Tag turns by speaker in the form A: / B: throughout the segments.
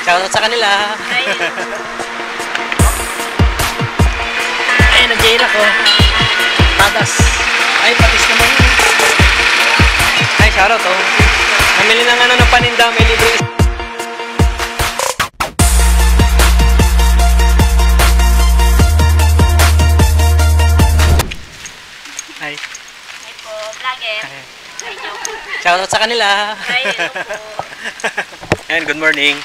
A: Shoutout sa kanila. Ayun, nag-jaira ko. Tadas. Ay, patis naman yun. Ay, shoutout oh. Namili ng ano ng paninda, may libre. Ay.
B: Hi po, vlogger.
A: Shoutout sa kanila.
B: Hi, hello po.
A: Ayan, good morning.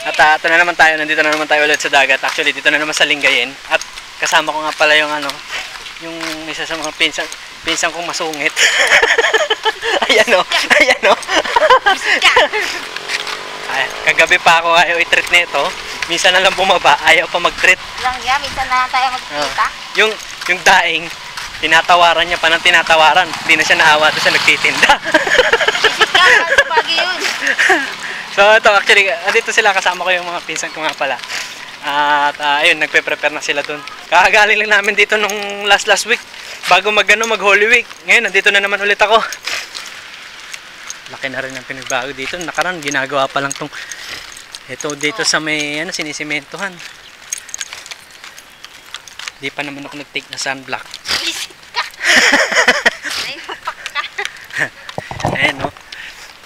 A: At ito na naman tayo, nandito na naman tayo ulit sa dagat. Actually, dito na naman sa Lingayen. At kasama ko nga pala yung ano, yung isa sa mga pinsan kong masungit. Ayan o, ayan o. Ay, kagabi pa ako ayaw i-treat nito. Minsan na lang bumaba, ayaw pa mag-treat.
B: Lang yan, minsan na lang tayo magkita.
A: Yung daing, tinatawaran niya pa ng tinatawaran. Hindi na siya naawa doon sa nagtitinda.
B: Visit ka, sa Baguio yun.
A: So ito actually, andito sila, kasama ko yung mga pinsan ko nga pala. At ayun, nagpe-prepare na sila doon. Kakagaling lang namin dito nung last week bago mag Holy Week. Ngayon nandito na naman ulit ako. Laki na rin ang pinagbago dito. Nakaraan ginagawa pa lang tong ito dito sa may ano, sinisimentohan. Di pa naman ako nag-take na sunblock.
B: Visit ka. Naipapak ka.
A: Ayan no.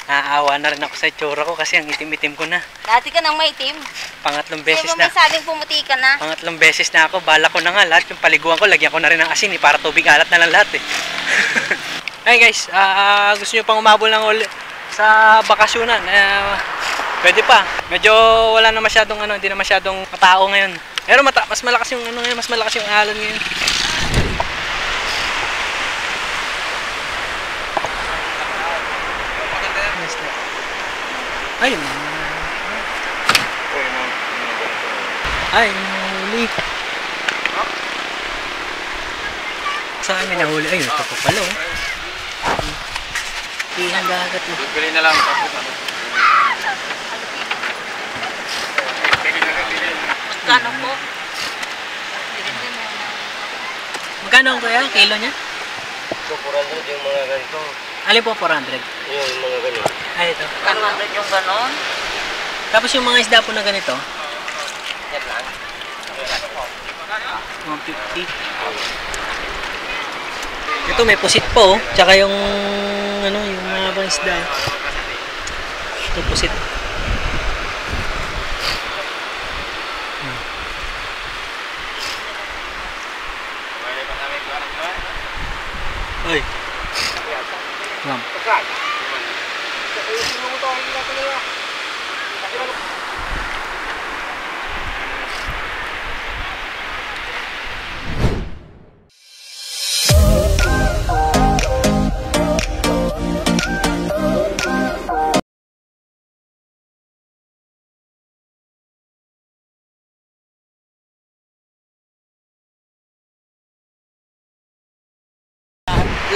A: Naawa na rin ako sa itsura ko kasi ang itim-itim ko na.
B: Dati ka nang maitim.
A: Pangatlong beses
B: Di ba
A: na.
B: may sabing pumuti ka na?
A: Pangatlong beses na ako. Bala ko na nga lahat. Yung paliguan ko, lagyan ko na rin ng asin para tubig alat na lang lahat eh. Hey guys, gusto nyo pang umabol ng sa bakasyonan? Pwede pa. Medyo wala na masyadong ano, hindi na masyadong matao ngayon. Pero mas malakas yung ano ngayon, mas malakas yung alon ngayon. Ayun. Ay, nahuli. Saan may nahuli? Ayun, ito pa pala oh. Ihang dagat oh.
C: Bili na lang.
B: Magkano po?
A: Magkano ang kuya? Kilo niya?
C: So, 400 yung mga ganito.
A: Alin po 400?
C: Yung mga ganito.
A: Ay, ito.
B: 100 yung ganon?
A: Tapos yung mga isda po na ganito?
C: Yan lang.
A: 150. Ito may pusit po oh. Tsaka yung ano, yung mga bang isda. Ito pusit. Ay. Lam.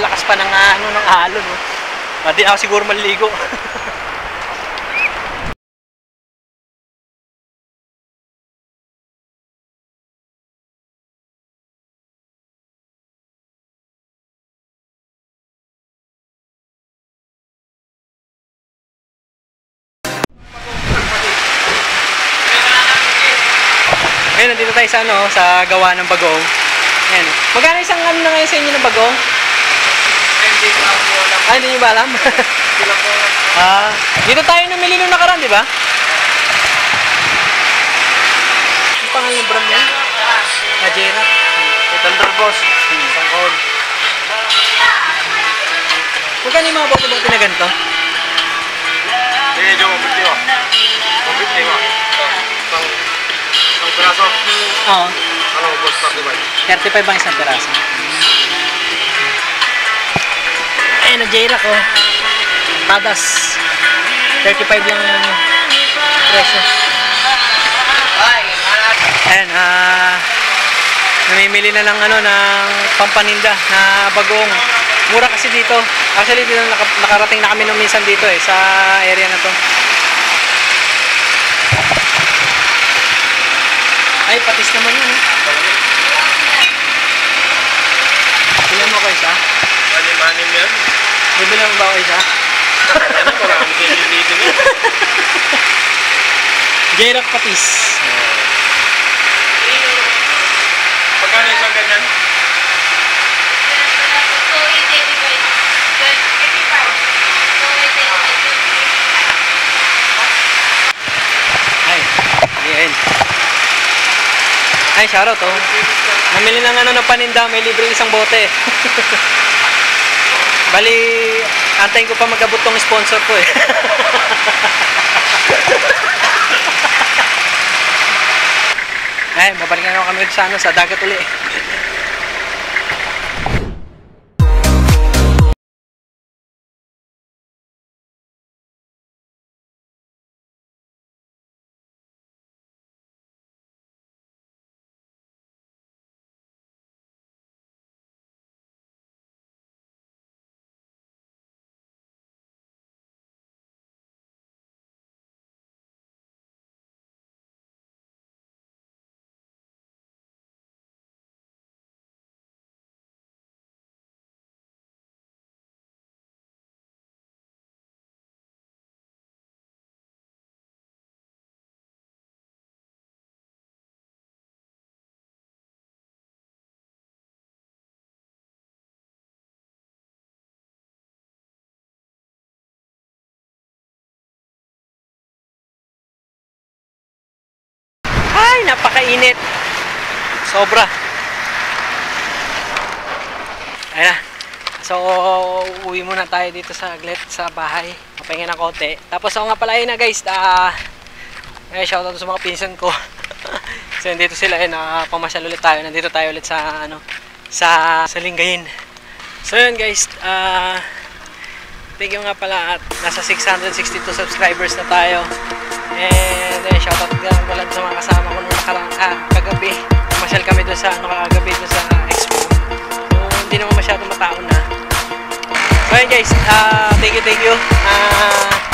A: Lakas pa ng ano ng alon no. Hindi ako siguro maliligo. Ngayon nandito tayo sa ano, sa gawa ng bagong. Ayan. Magkano isang ano na ngayon sa inyo ng bagong? Ay, hindi nyo ba alam? Dito tayo namili nung nakaraan, di ba? Ang pangalan ng brand yan? Ajera.
C: Thunder Boss. Sangkod.
A: Magkano yung mga bote-bote na ganito?
C: Sige, Joe, 50 mo. 50 mo. Isang piraso.
A: Oo.
C: Ano, boss, 35.
A: 35 bang isang peraso? Eh, nag-jaira ko. Tadas. 35 lang yung presyo. Ayan, namimili na ng ano, ng pampaninda na bagong. Mura kasi dito. Actually, dito nakarating na kami nung minsan dito eh, sa area na to. Ay, patis naman yun eh. Bilang mo ko isa?
C: Manim yan.
A: Bibilang mo ba ko isa?
C: Ano, marami din dito niya.
A: J-Rock Patis.
C: Magkano isang ganyan?
A: Ay, ayan. Ay, shoutout oh. Namili ng ano ng paninda, may libre isang bote. Bali, antayin ko pa mag-abot tong sponsor ko eh. Ay, babalikan ako kami sa, sa dagat uli. Ay, napakainit. Sobra. Ayan na. So, uwi muna tayo dito sa Aglet, sa bahay. Papahinga ng konti. Tapos ako nga pala yun na guys. Shoutout sa mga pinsan ko. So, nandito sila. Pamasyal ulit tayo. Nandito tayo ulit sa, sa Lingayen. So, yun guys. Thank you nga pala at nasa 662 subscribers na tayo. And shoutout nga pala sa mga kasama ko nung kagabi. Masyal kami doon sa kagabi doon sa expo. So, hindi naman masyadong mataon na. So yun guys, thank you.